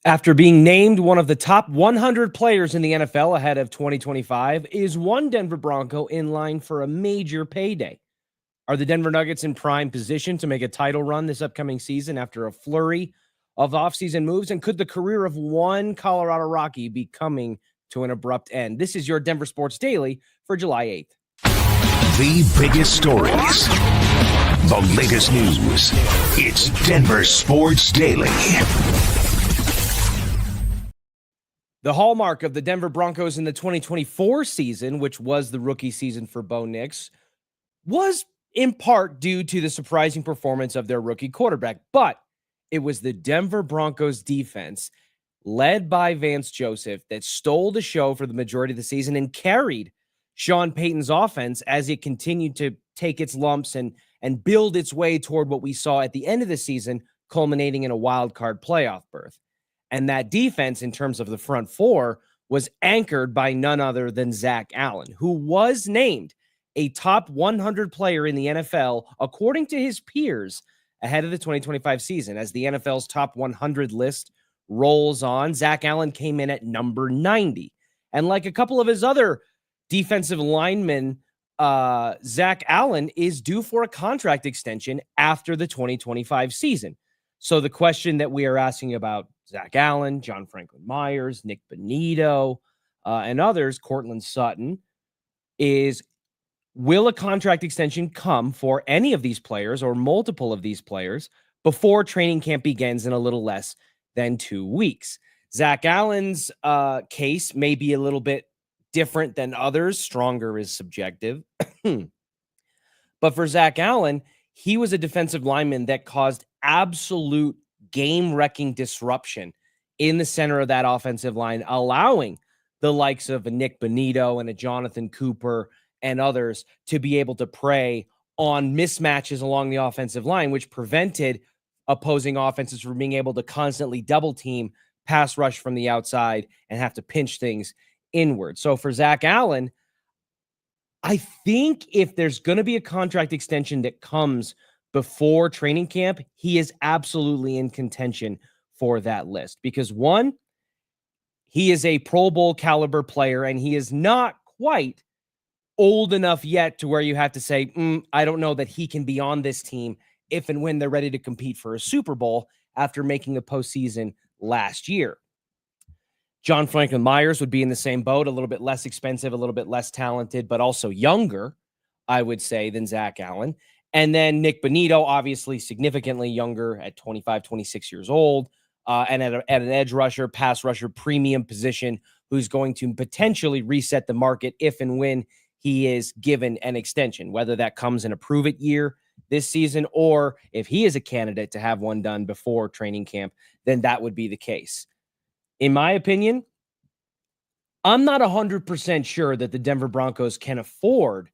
After being named one of the top 100 players in the NFL ahead of 2025, is one Denver Bronco in line for a major payday? Are the Denver Nuggets in prime position to make a title run this upcoming season after a flurry of offseason moves? And could the career of one Colorado Rocky be coming to an abrupt end? This is your Denver Sports Daily for July 8th. The biggest stories, the latest news. It's Denver Sports Daily. The hallmark of the Denver Broncos in the 2024 season, which was the rookie season for Bo Nix, was in part due to the surprising performance of their rookie quarterback. But it was the Denver Broncos defense, led by Vance Joseph, that stole the show for the majority of the season and carried Sean Payton's offense as it continued to take its lumps and build its way toward what we saw at the end of the season, culminating in a wild card playoff berth. And that defense, in terms of the front four, was anchored by none other than Zack Allen, who was named a top 100 player in the NFL, according to his peers, ahead of the 2025 season. As the NFL's top 100 list rolls on, Zack Allen came in at number 90. And like a couple of his other defensive linemen, Zack Allen is due for a contract extension after the 2025 season. So the question that we are asking about Zack Allen, John Franklin Myers, Nick Bonito, and others, Cortland Sutton, is will a contract extension come for any of these players or multiple of these players before training camp begins in a little less than 2 weeks? Zack Allen's case may be a little bit different than others. Stronger is subjective. But for Zack Allen, he was a defensive lineman that caused absolute game-wrecking disruption in the center of that offensive line, allowing the likes of a Nick Bonito and a Jonathan Cooper and others to be able to prey on mismatches along the offensive line, which prevented opposing offenses from being able to constantly double team, pass rush from the outside, and have to pinch things inward. So for Zack Allen, I think if there's going to be a contract extension that comes before training camp, he is absolutely in contention for that list. Because one, he is a Pro Bowl caliber player, and he is not quite old enough yet to where you have to say, I don't know that he can be on this team if and when they're ready to compete for a Super Bowl after making the postseason last year. John Franklin Myers would be in the same boat, a little bit less expensive, a little bit less talented, but also younger, I would say, than Zack Allen. And then Nick Bonito, obviously significantly younger at 25, 26 years old, and at an edge rusher, pass rusher, premium position, who's going to potentially reset the market if and when he is given an extension, whether that comes in a prove-it year this season or if he is a candidate to have one done before training camp, then that would be the case. In my opinion, I'm not 100% sure that the Denver Broncos can afford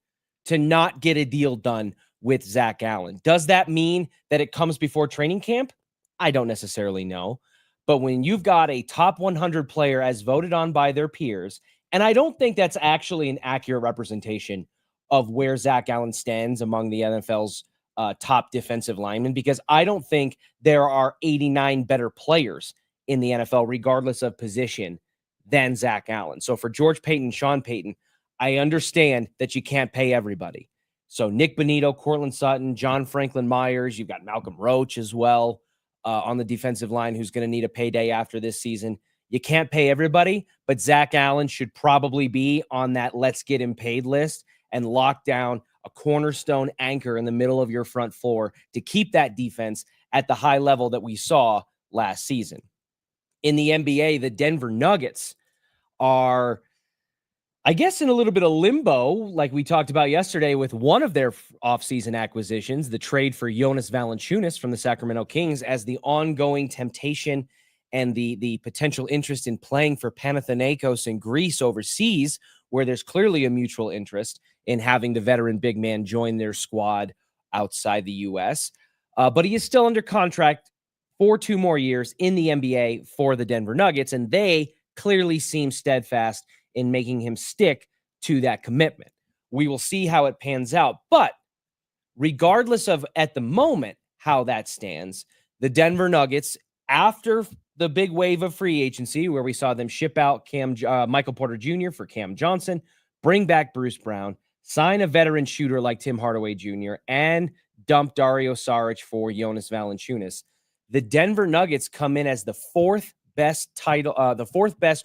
to not get a deal done with Zack Allen. Does that mean that it comes before training camp? I don't necessarily know. But when you've got a top 100 player as voted on by their peers, and I don't think that's actually an accurate representation of where Zack Allen stands among the NFL's top defensive linemen, because I don't think there are 89 better players in the NFL, regardless of position, than Zack Allen. So for George Paton, Sean Payton, I understand that you can't pay everybody. So Nick Bonito, Cortland Sutton, John Franklin Myers, you've got Malcolm Roach as well on the defensive line, who's going to need a payday after this season. You can't pay everybody, but Zack Allen should probably be on that let's get him paid list and lock down a cornerstone anchor in the middle of your front floor to keep that defense at the high level that we saw last season. In the NBA, the Denver Nuggets are, I guess, in a little bit of limbo, like we talked about yesterday with one of their offseason acquisitions, the trade for Jonas Valanciunas from the Sacramento Kings, as the ongoing temptation and the potential interest in playing for Panathinaikos in Greece overseas, where there's clearly a mutual interest in having the veteran big man join their squad outside the U.S. But he is still under contract for 2 more years in the NBA for the Denver Nuggets, and they clearly seem steadfast in making him stick to that commitment. We will see how it pans out. But regardless of, at the moment, how that stands, the Denver Nuggets after the big wave of free agency, where we saw them ship out Michael Porter Jr. for Cam Johnson, bring back Bruce Brown, sign a veteran shooter like Tim Hardaway Jr., and dump Dario Saric for Jonas Valanciunas, the Denver Nuggets come in as the fourth best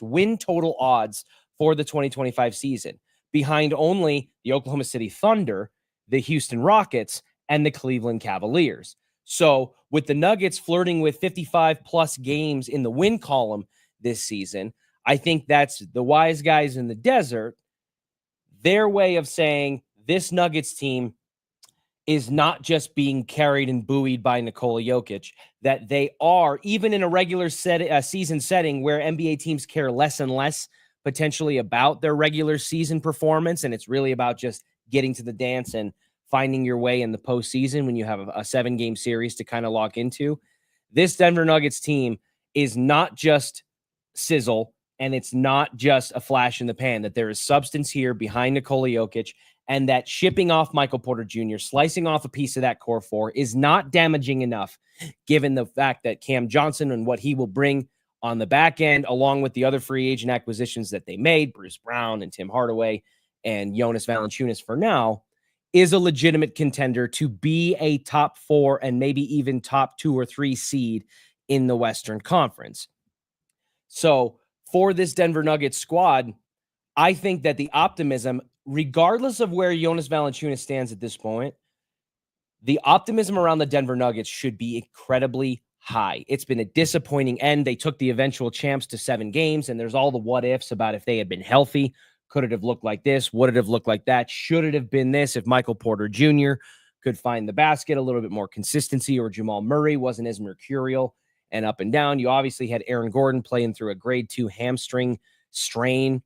win total odds for the 2025 season, behind only the Oklahoma City Thunder, the Houston Rockets, and the Cleveland Cavaliers. So with the Nuggets flirting with 55 plus games in the win column this season, I think that's the wise guys in the desert, their way of saying this Nuggets team is not just being carried and buoyed by Nikola Jokic, that they are, even in a regular season setting where NBA teams care less and less potentially about their regular season performance, and it's really about just getting to the dance and finding your way in the postseason when you have a 7-game series to kind of lock into. This Denver Nuggets team is not just sizzle, and it's not just a flash in the pan, that there is substance here behind Nikola Jokic, and that shipping off Michael Porter Jr., slicing off a piece of that core four is not damaging enough, given the fact that Cam Johnson and what he will bring on the back end, along with the other free agent acquisitions that they made, Bruce Brown and Tim Hardaway and Jonas Valanciunas for now, is a legitimate contender to be a top 4 and maybe even top 2 or 3 seed in the Western Conference. So for this Denver Nuggets squad, I think that the optimism, regardless of where Jonas Valanciunas stands at this point, the optimism around the Denver Nuggets should be incredibly high. It's been a disappointing end. They took the eventual champs to 7 games, and there's all the what ifs about if they had been healthy. Could it have looked like this? Would it have looked like that? Should it have been this if Michael Porter Jr. could find the basket, a little bit more consistency, or Jamal Murray wasn't as mercurial and up and down? You obviously had Aaron Gordon playing through a grade 2 hamstring strain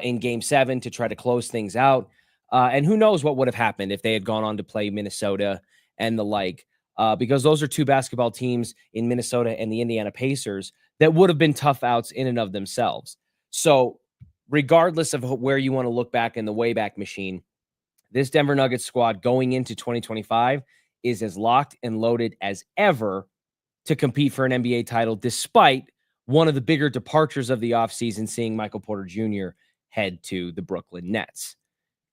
in Game 7 to try to close things out. And who knows what would have happened if they had gone on to play Minnesota and the like, because those are 2 basketball teams in Minnesota and the Indiana Pacers that would have been tough outs in and of themselves. So regardless of where you want to look back in the Wayback Machine, this Denver Nuggets squad going into 2025 is as locked and loaded as ever to compete for an NBA title, despite one of the bigger departures of the offseason, seeing Michael Porter Jr. head to the Brooklyn Nets.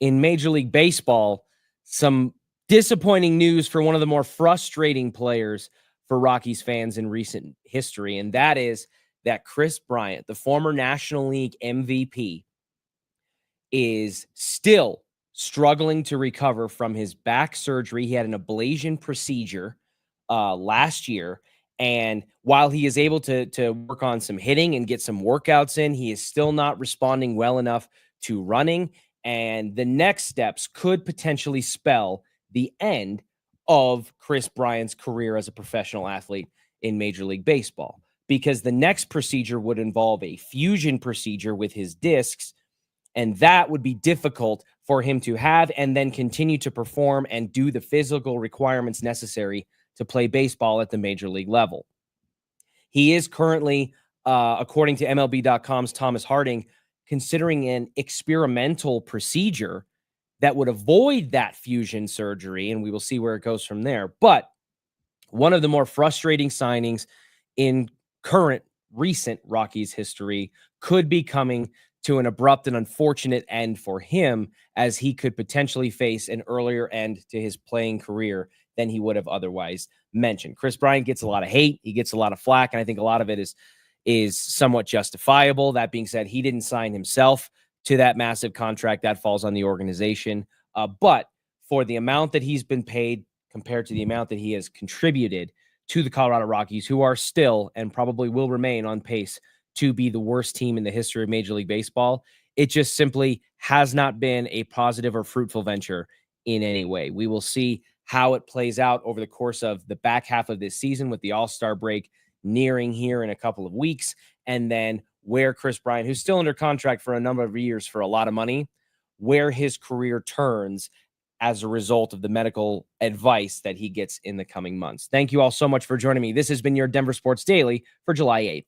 In Major League Baseball, some disappointing news for one of the more frustrating players for Rockies fans in recent history, and that is that Kris Bryant, the former National League MVP, is still struggling to recover from his back surgery. He had an ablation procedure last year, and while he is able to work on some hitting and get some workouts in, he is still not responding well enough to running, and the next steps could potentially spell the end of Kris Bryant's career as a professional athlete in Major League Baseball, because the next procedure would involve a fusion procedure with his discs, and that would be difficult for him to have and then continue to perform and do the physical requirements necessary to play baseball at the major league level. He is currently, according to MLB.com's Thomas Harding, considering an experimental procedure that would avoid that fusion surgery, and we will see where it goes from there. But one of the more frustrating signings in current recent Rockies history could be coming to an abrupt and unfortunate end for him, as he could potentially face an earlier end to his playing career than he would have otherwise mentioned. Kris Bryant gets a lot of hate. He gets a lot of flack, and I think a lot of it is somewhat justifiable. That being said, he didn't sign himself to that massive contract. That falls on the organization. But for the amount that he's been paid compared to the amount that he has contributed to the Colorado Rockies, who are still and probably will remain on pace to be the worst team in the history of Major League Baseball, it just simply has not been a positive or fruitful venture in any way. We will see how it plays out over the course of the back half of this season, with the All-Star break nearing here in a couple of weeks, and then where Kris Bryant, who's still under contract for a number of years for a lot of money, where his career turns as a result of the medical advice that he gets in the coming months. Thank you all so much for joining me. This has been your Denver Sports Daily for July 8th.